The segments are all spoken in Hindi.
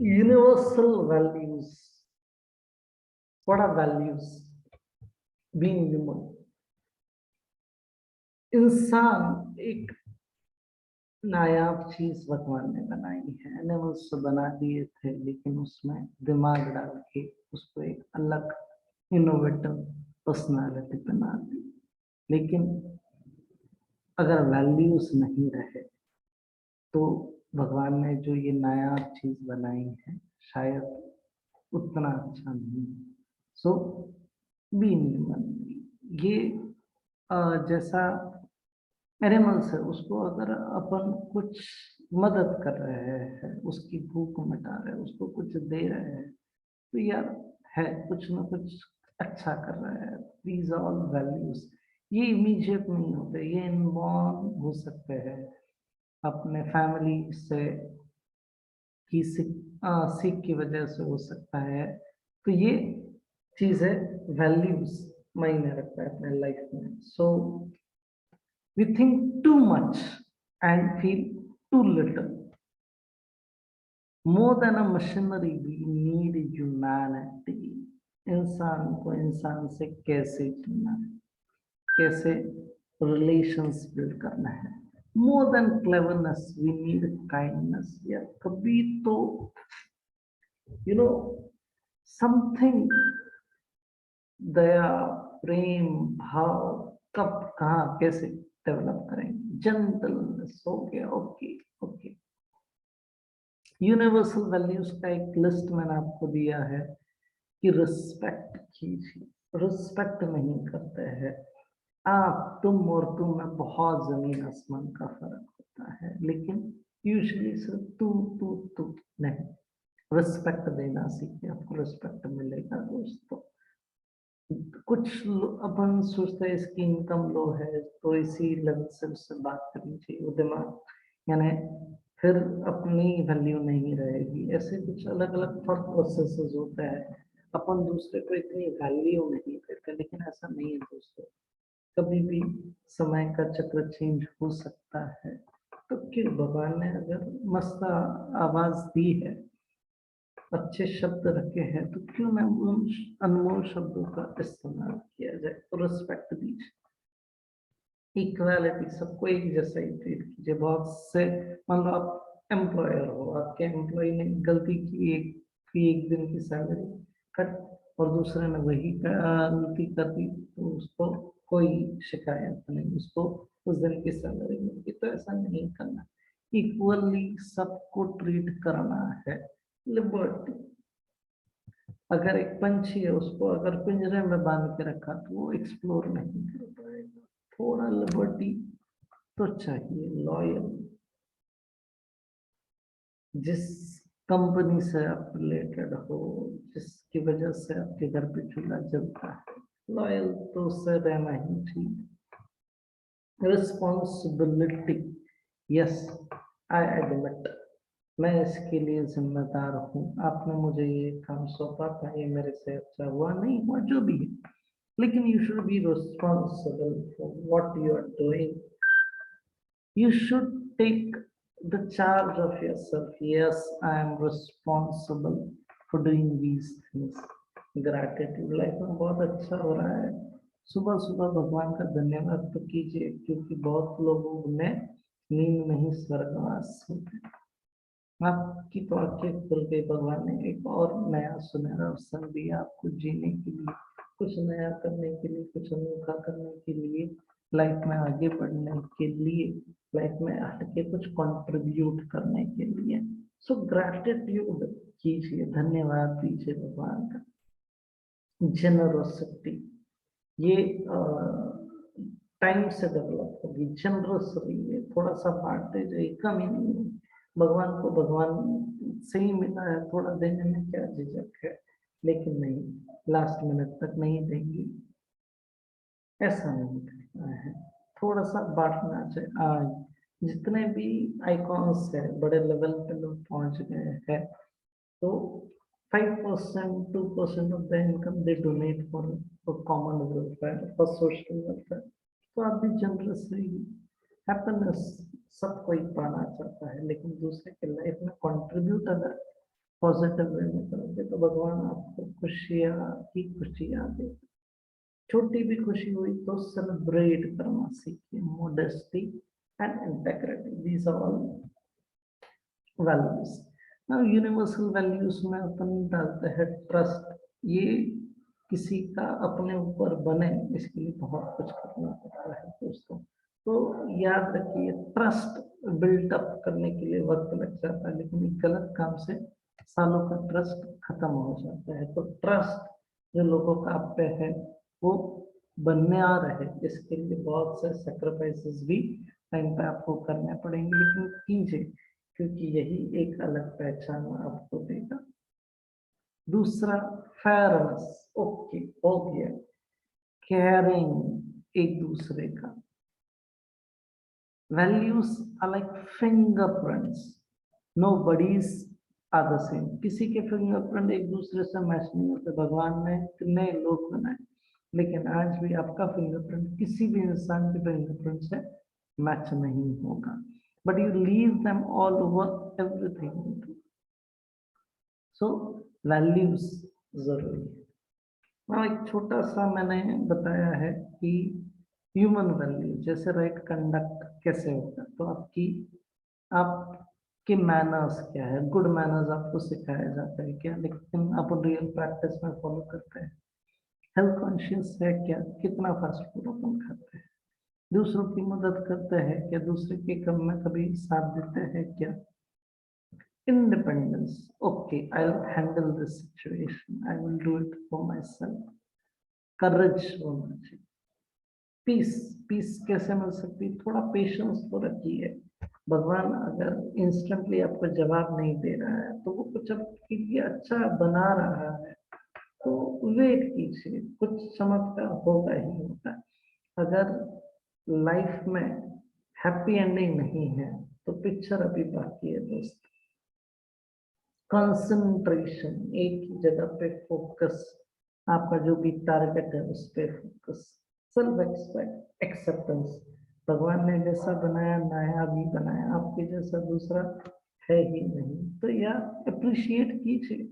universal values. What are values? Being human. इंसान एक नायाब चीज भगवान ने बनाई है। एनिमल्स तो बना दिए थे, लेकिन उसमें दिमाग डाल के उसको एक अलग इनोवेटिव पर्सनालिटी बना दी। लेकिन अगर वैल्यूज नहीं रहे तो भगवान ने जो ये नायाब चीज बनाई है शायद उतना अच्छा नहीं। सो बीइंग ह्यूमन, ये जैसा एनिमल्स है, उसको अगर अपन कुछ मदद कर रहे हैं, उसकी भूख मिटा रहे हैं, उसको कुछ दे रहे हैं, तो यार है कुछ ना कुछ अच्छा कर रहा है। दीज ऑल वैल्यूज ये इमीडिएट नहीं होते, ये इन्वॉल्व हो सकते हैं अपने फैमिली से की सीख की वजह से हो सकता है। तो ये चीजें वैल्यूज मायने रखता है अपने लाइफ में। So we think too much and feel too little. More than a machinery we need humanity. इंसान को इंसान से कैसे जीना है, कैसे रिलेशंस बिल्ड करना है। More than cleverness we need kindness. या कभी तो यू नो समथिंग, दया, प्रेम भाव कब कहाँ कैसे डेवलप करेंगे। जेंटलनेस हो गया, ओके ओके। यूनिवर्सल वैल्यूज का एक लिस्ट मैंने आपको दिया है कि रिस्पेक्ट कीजिए। रिस्पेक्ट नहीं करते हैं आप, तुम और तुम में बहुत जमीन आसमान का फर्क होता है, लेकिन यूजुअली सिर्फ तू नहीं। रिस्पेक्ट देना सीखिए, आपको रिस्पेक्ट मिलेगा दोस्तों। कुछ अपन सोचते हैं इसकी इनकम लो है तो इसी लेवल से उससे बात करनी चाहिए, वो दिमाग यानी फिर अपनी वैल्यू नहीं रहेगी। ऐसे कुछ अलग अलग थॉट प्रोसेसेस होता है। अपन दूसरे को इतनी वैल्यू नहीं देते, लेकिन ऐसा नहीं है दोस्तों। कभी भी समय का चक्र चेंज हो सकता है। तो क्यों भगवान ने अगर मस्त आवाज दी है, अच्छे शब्द रखे हैं, तो क्यों ना उन अनमोल शब्दों का इस्तेमाल किया जाए। तो रिस्पेक्ट दीजिए, इक्वालिटी, सबको एक जैसा ही ट्रीट कीजिए। बहुत से मान लो आप एम्प्लॉयर हो, आपके एम्प्लॉय ने गलती की एक दिन की सैलरी कट, और दूसरे ने वही गलती कर दी, तो उसको कोई शिकायत नहीं, उसको उस दिन की सैलरी मिलती। तो ऐसा नहीं करना, इक्वली सबको ट्रीट करना है। लिबर्टी, अगर एक पंछी है उसको अगर पिंजरे में बांध के रखा तो वो एक्सप्लोर नहीं कर पाएगा। थोड़ा लिबर्टी तो चाहिए। लॉयल, जिस कंपनी से आप रिलेटेड हो, जिसकी वजह से आपके घर पे चूल्हा जलता है, लॉयल तो उससे रहना ही ठीक। रिस्पॉन्सिबिलिटी, यस आई एडमिट, मैं इसके लिए जिम्मेदार हूँ। आपने मुझे ये काम सौंपा था, ये मेरे से अच्छा हुआ नहीं हुआ जो भी है, लेकिन you should be responsible for what you are doing. You should take the charge of yourself. Yes, I am responsible for doing these things. Gratitude, life में बहुत अच्छा हो रहा है। सुबह सुबह भगवान का धन्यवाद तो कीजिए, क्योंकि बहुत लोगों ने नींद में ही स्वर्गवास होते हैं। आपकी तो आंखें खुल गई, भगवान ने एक और नया सुनहरा अवसर दिया आपको जीने के लिए, कुछ नया करने के लिए, कुछ अनोखा करने के लिए, लाइफ में आगे बढ़ने के लिए, लाइफ में हटके कुछ कंट्रीब्यूट करने के लिए। सो ग्रैटिट्यूड कीजिए, धन्यवाद दीजिए भगवान का। जेनरोसिटी, ये टाइम से डेवलप होगी। जनरस रहिए, थोड़ा सा बांटते जाइए, कमी नहीं है। भगवान को भगवान से ही मिला है, थोड़ा देने में क्या झिझक है, लेकिन नहीं लास्ट मिनट तक नहीं देंगे, ऐसा नहीं करना है। थोड़ा सा बांटना चाहिए। आज जितने भी आइकॉन्स है बड़े लेवल पे लोग पहुंच गए हैं, तो 5% 2% of the income they donate for common welfare, for social welfare. तो आप भी जनरस रहिए। हैप्पीनेस सब कोई पाना चाहता है, लेकिन दूसरे के लाइफ में कंट्रीब्यूट अगर पॉजिटिव वे में करोगे तो भगवान आपको खुशियाँ ही खुशियाँ दे। छोटी भी खुशी हुई तो सेलिब्रेट करना सीखिए। Modesty and integrity, these are all values. Now universal values में अपन डालते हैं ट्रस्ट। ये किसी का अपने ऊपर बने इसके लिए बहुत कुछ करना पड़ता है दोस्तों। तो याद रखिए, ट्रस्ट बिल्टअप करने के लिए वक्त लग जाता है, लेकिन एक गलत काम से सालों का ट्रस्ट खत्म हो जाता है। तो ट्रस्ट जो लोगों का आप पे है वो बनने आ रहे, इसके लिए बहुत से सेक्रीफाइसेस भी टाइम पे आपको करने पड़ेंगे, लेकिन कीजिए, क्योंकि यही एक अलग पहचान आपको देगा। दूसरा, फेयरनेस। ओके, हो गया। केयरिंग एक दूसरे का। Values are like fingerprints, nobody's are the same. किसी के फिंगरप्रिंट एक दूसरे से मैच नहीं होते। भगवान ने कितने लोग बनाए, लेकिन आज भी आपका फिंगरप्रिंट किसी भी इंसान के फिंगरप्रिंट से मैच नहीं होगा, but you leave them all over everything. So values जरूरी है। हाँ, एक छोटा सा मैंने बताया है कि ह्यूमन वैल्यू जैसे राइट कंडक्ट कैसे होगा, तो आपके मैनर्स क्या है, गुड मैनर्स आपको सिखाया जाता है क्या, लेकिन आप रियल प्रैक्टिस में फॉलो करते हैं। हेल्थ कॉन्शियस है क्या, कितना फास्ट फूड अपन खाते हैं, दूसरों की मदद करते हैं क्या, दूसरे के कम में कभी साथ देते हैं क्या। Independence. Okay, I'll handle this situation. I will do it for myself. Courage होना चाहिए। पीस, पीस कैसे मिल सकती है, थोड़ा पेशेंस तो रखिए। भगवान अगर इंस्टेंटली आपको जवाब नहीं दे रहा है तो वो कुछ आपके लिए अच्छा बना रहा है, तो वेट कीजिए, कुछ चमत्कार होगा ही होगा। अगर लाइफ में हैप्पी एंडिंग नहीं है तो पिक्चर अभी बाकी है दोस्त। कंसंट्रेशन, एक ही जगह पे फोकस, आपका जो भी टारगेट है उस पे फोकस। सेल्फ एक्सपेक्ट एक्सेप्टेंस, भगवान ने जैसा बनाया नया भी बनाया, आपके जैसा दूसरा है ही नहीं, तो यार अप्रिशिएट कीजिए।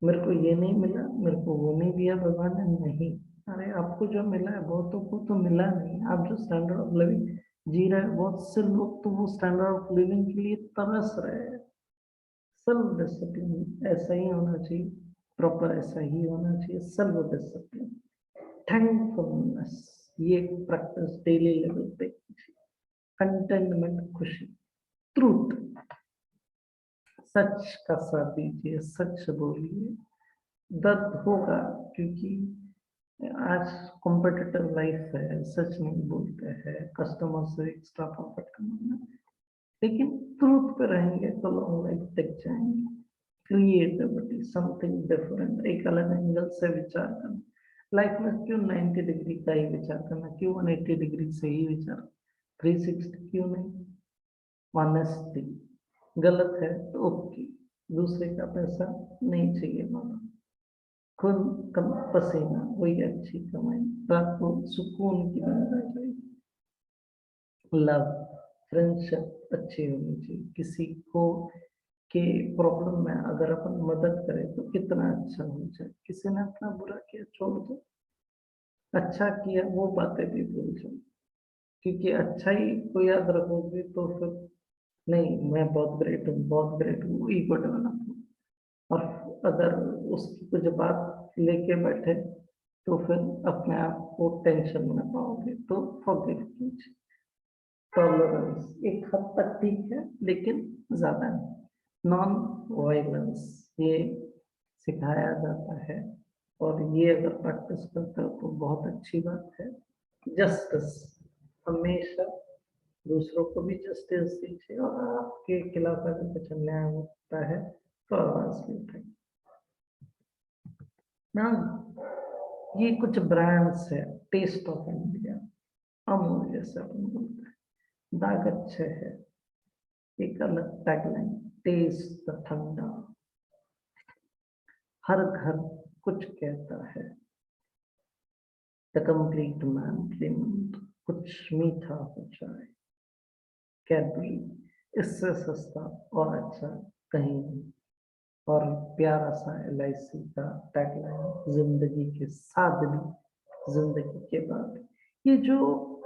मेरे को ये नहीं मिला, मेरे को वो नहीं दिया भगवान ने, नहीं। अरे आपको जो मिला है बहुतों को तो मिला नहीं। आप जो स्टैंडर्ड ऑफ लिविंग जी रहे हैं, बहुत से लोग तो वो स्टैंडर्ड ऑफ लिविंग के लिए तरस रहे हैं। सेल्फ डिसिप्लिन ऐसा ही होना चाहिए, प्रॉपर ऐसा ही होना चाहिए। सेल्फ डिसिप्लिन, थैंकफुलनेस, ये प्रैक्टिस डेली लेवल पे। कंटेनमेंट, खुशी। ट्रूथ, सच का साथ दीजिए, सच बोलिए। दर्द होगा क्योंकि आज कॉम्पिटिटिव लाइफ है, सच नहीं बोलते हैं, कस्टमर से एक्स्ट्रा प्रॉफिट कमाना, लेकिन ट्रूथ पे रहेंगे तो लॉन्ग लाइफ तक जाएंगे। क्रिएटिविटी, समथिंग डिफरेंट, एक अलग एंगल से विचार करना। लाइफ में क्यों 90 डिग्री का ही विचार करना, क्यों 180 डिग्री से ही विचार, 360 क्यों नहीं। ऑनेस्टी, गलत है तो ओके, दूसरे का पैसा नहीं चाहिए माना, खुद कम पसीना वही अच्छी कमाई, रात को सुकून की नींद आ जाएगी। लव, फ्रेंडशिप अच्छी होनी चाहिए। किसी को के प्रॉब्लम में अगर अपन मदद करें तो कितना अच्छा हो जाए। किसी ने अपना बुरा किया छोड़ दो, अच्छा किया वो बातें भी भूल जाओ, क्योंकि अच्छा ही को याद रखोगे तो फिर नहीं, मैं बहुत ग्रेट हूँ, बहुत ग्रेट हूँ, ईगो डेवलप हो। और अगर उसकी कुछ बात लेके बैठे तो फिर अपने आप को टेंशन में पाओगे, तो फॉरगिव कीजिए। टॉलरेंस एक हद तक ठीक है, लेकिन ज्यादा नहीं। नॉन वायलेंस, ये सिखाया जाता है, और ये अगर प्रैक्टिस करते हो तो बहुत अच्छी बात है। जस्टिस, हमेशा दूसरों को भी जस्टिस दीजिए, और आपके खिलाफ अगर कुछ अन्याय होता है तो आवाज भी उठाइए ना। ये कुछ ब्रांड्स है, टेस्ट ऑफ इंडिया, अमूल जैसे अपन बोलते हैं, दाग अच्छे है, एक अलग टैगलाइन, टेस्ट द ठंडा, हर घर कुछ कहता है, द कंप्लीट मैन क्लेमेंट, कुछ मीठा हो जाए, कैडबरी, इससे सस्ता और अच्छा कहीं नहीं। और प्यारा सा LIC का टैगलाइन, जिंदगी के साथ भी, जिंदगी के बाद। ये जो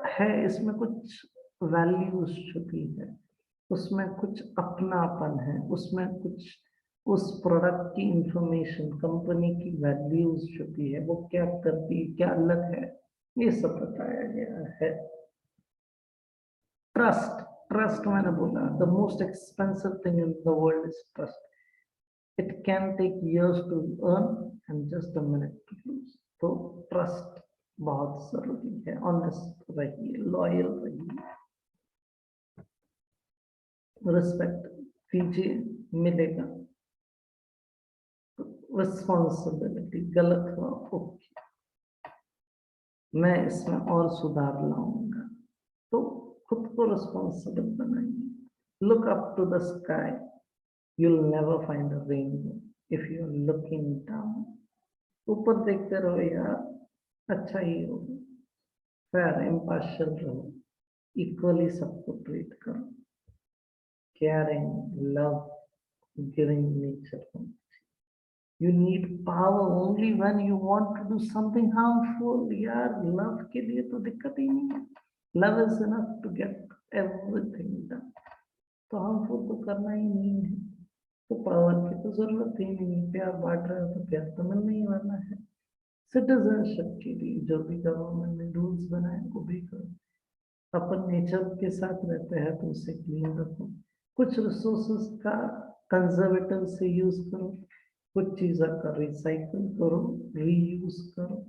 है इसमें कुछ वैल्यूज छुपी है, उसमें कुछ अपनापन है, उसमें कुछ उस प्रोडक्ट की इंफॉर्मेशन, कंपनी की वैल्यूज छुपी है, वो क्या करती है, क्या अलग है, ये सब बताया गया है। ट्रस्ट, ट्रस्ट मैंने बोला, the most expensive thing in the world is trust. It can take years to earn and just a minute to lose. तो ट्रस्ट बहुत जरूरी है। ऑनेस्ट रहिए, लॉयल रहिए, रिस्पेक्ट कीजिए, मिलेगा। रिस्पॉन्सिबिलिटी, गलत हुआ ओके, मैं इसमें और सुधार लाऊंगा, तो खुद को रिस्पॉन्सिबल बनाइए। Look up to the sky, you'll never find a rainbow if you're looking down. ऊपर देखते रहो यार, अच्छा ही होगा। फेयर, इम्पार्शियल रहो, इक्वली सबको ट्रीट करो, केयरिंग, लव, गिविंग नेचर हो। You need power only when you want to do something harmful. यार लव के लिए तो दिक्कत ही नहीं है, love is enough to get everything done। तो harmful तो करना ही नहीं है, तो पावर की तो जरूरत ही नहीं है। प्यार बांट रहे हो तो प्यार तो मिलने ही वाला है। सिटीजनशिप के लिए जो भी गवर्नमेंट ने रूल्स बनाए वो भी करो। अपन नेचर के साथ रहते हैं तो उसे क्लीन रखो, कुछ रिसोर्सेस का कंजर्वेटिव से यूज करो, कुछ चीजों का रिसाइकल करो, रीयूज करो।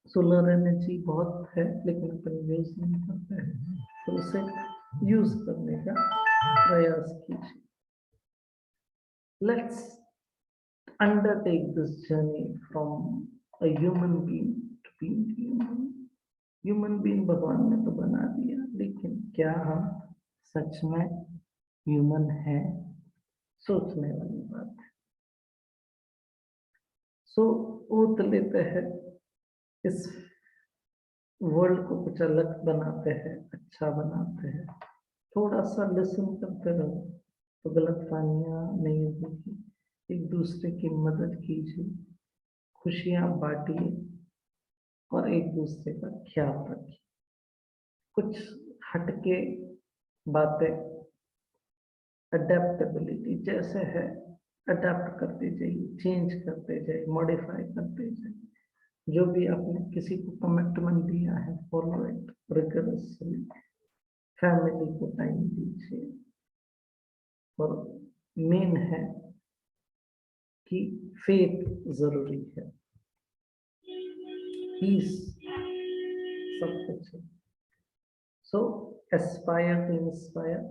सोलर एनर्जी बहुत है लेकिन अपन यूज नहीं करते हैं, तो उसे यूज करने का प्रयास कीजिए। Let's undertake this journey from a human being to being human. Human being भगवान ने तो बना दिया, लेकिन क्या हम सच में ह्यूमन है? सोचने वाली बात है। सो ओत लेते हैं, इस वर्ल्ड को कुछ अलग बनाते हैं, अच्छा बनाते हैं। थोड़ा सा लिसन करते रहो तो गलतफहमियां नहीं होगी। एक दूसरे की मदद कीजिए, खुशियां बांटिए और एक दूसरे का ख्याल रखिए। कुछ हटके बातें, अडेप्टेबिलिटी जैसे है, अडेप्ट करते जाइए, चेंज करते जाइए, मॉडिफाई करते जाइए। जो भी आपने किसी को कमिटमेंट दिया है, फॉलो इट रिगरसली। फैमिली को टाइम दीजिए, और मेन है कि फेथ जरूरी है, पीस सब कुछ है। So aspire to inspire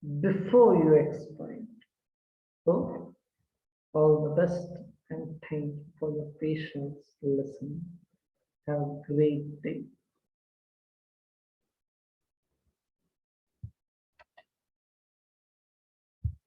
before you expire. So all the best and thank you for your patience listening. Have a great day.